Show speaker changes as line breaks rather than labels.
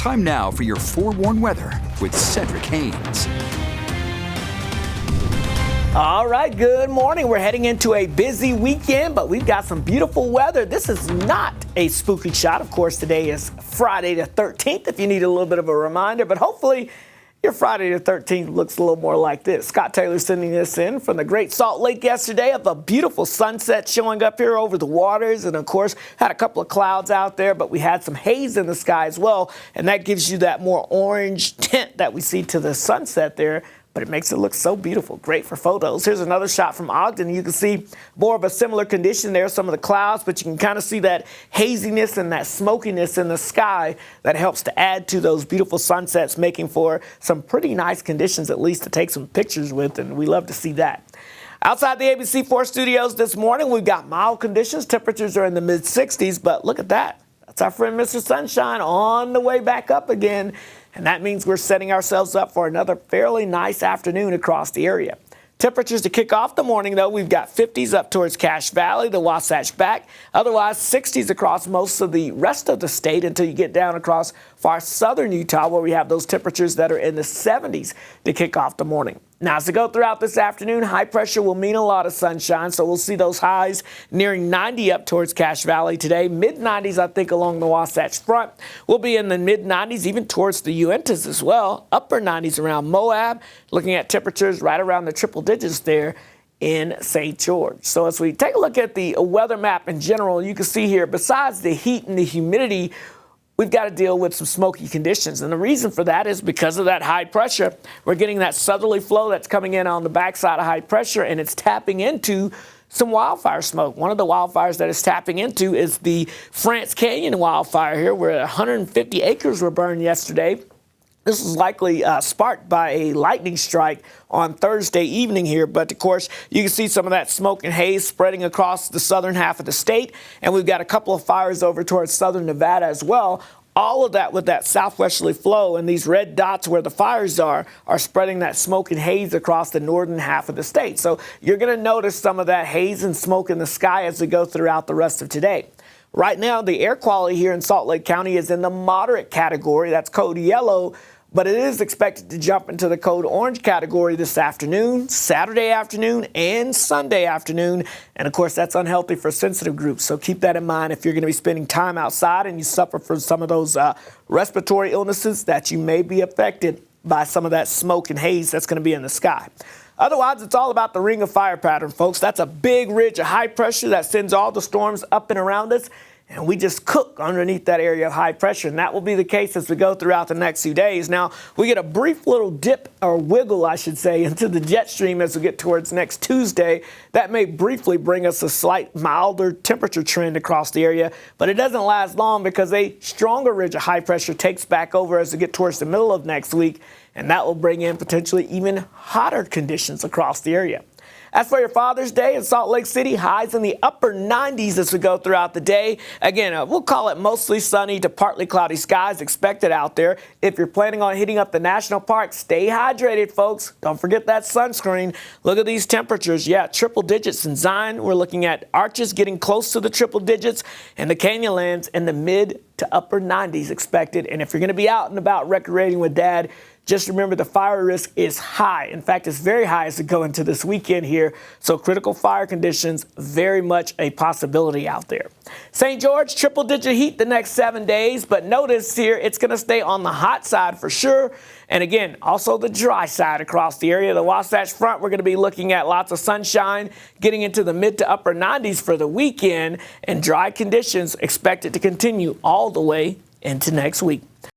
Time now for your forewarned weather with Cedric Haynes.
All right, good morning. We're heading into a busy weekend, but we've got some beautiful weather. This is not a spooky shot. Of course, today is Friday the 13th, if you need a little bit of a reminder, but hopefully your Friday the 13th looks a little more like this. Scott Taylor sending this in from the Great Salt Lake yesterday of a beautiful sunset showing up here over the waters. And, of course, had a couple of clouds out there, but we had some haze in the sky as well. And that gives you that more orange tint that we see to the sunset there. But it makes it look so beautiful. Great for photos. Here's another shot from Ogden. You can see more of a similar condition there, some of the clouds, but you can kind of see that haziness and that smokiness in the sky that helps to add to those beautiful sunsets, making for some pretty nice conditions, at least to take some pictures with, and we love to see that. Outside the ABC4 studios this morning, we've got mild conditions. Temperatures are in the mid-60s, but look at that. That's our friend Mr. Sunshine on the way back up again. And that means we're setting ourselves up for another fairly nice afternoon across the area. Temperatures to kick off the morning, though, we've got 50s up towards Cache Valley, the Wasatch back. Otherwise, 60s across most of the rest of the state until you get down across far southern Utah, where we have those temperatures that are in the 70s to kick off the morning. Now, as we go throughout this afternoon, high pressure will mean a lot of sunshine, so we'll see those highs nearing 90 up towards Cache Valley today. Mid-90s, I think, along the Wasatch Front. We'll be in the mid-90s, even towards the Uintas as well. Upper 90s around Moab, looking at temperatures right around the triple digits there in St. George. So as we take a look at the weather map in general, you can see here, besides the heat and the humidity, we've got to deal with some smoky conditions. And the reason for that is because of that high pressure. We're getting that southerly flow that's coming in on the backside of high pressure, and it's tapping into some wildfire smoke. One of the wildfires that it's tapping into is the France Canyon wildfire here, where 150 acres were burned yesterday. This was likely sparked by a lightning strike on Thursday evening here. But, of course, you can see some of that smoke and haze spreading across the southern half of the state. And we've got a couple of fires over towards southern Nevada as well. All of that with that southwesterly flow, and these red dots where the fires are spreading that smoke and haze across the northern half of the state. So you're going to notice some of that haze and smoke in the sky as we go throughout the rest of today. Right now, the air quality here in Salt Lake County is in the moderate category. That's code yellow, but it is expected to jump into the code orange category this afternoon, Saturday afternoon, and Sunday afternoon. And, of course, that's unhealthy for sensitive groups. So keep that in mind if you're going to be spending time outside and you suffer from some of those respiratory illnesses that you may be affected by some of that smoke and haze that's going to be in the sky. Otherwise, it's all about the ring of fire pattern, folks. That's a big ridge of high pressure that sends all the storms up and around us. And we just cook underneath that area of high pressure. And that will be the case as we go throughout the next few days. Now, we get a brief little dip or wiggle, I should say, into the jet stream as we get towards next Tuesday. That may briefly bring us a slight milder temperature trend across the area. But it doesn't last long because a stronger ridge of high pressure takes back over as we get towards the middle of next week. And that will bring in potentially even hotter conditions across the area. As for your Father's Day in Salt Lake City, highs in the upper 90s as we go throughout the day. Again, we'll call it mostly sunny to partly cloudy skies expected out there. If you're planning on hitting up the national park, stay hydrated, folks. Don't forget that sunscreen. Look at these temperatures. Yeah, triple digits in Zion. We're looking at Arches getting close to the triple digits, and the Canyonlands in the mid to upper 90s expected. And if you're going to be out and about recreating with Dad, just remember the fire risk is high. In fact, it's very high as we go into this weekend here. So critical fire conditions, very much a possibility out there. St. George, triple-digit heat the next 7 days. But notice here, it's going to stay on the hot side for sure. And again, also the dry side across the area. The Wasatch Front, we're going to be looking at lots of sunshine, getting into the mid to upper 90s for the weekend. And dry conditions expected to continue all the way into next week.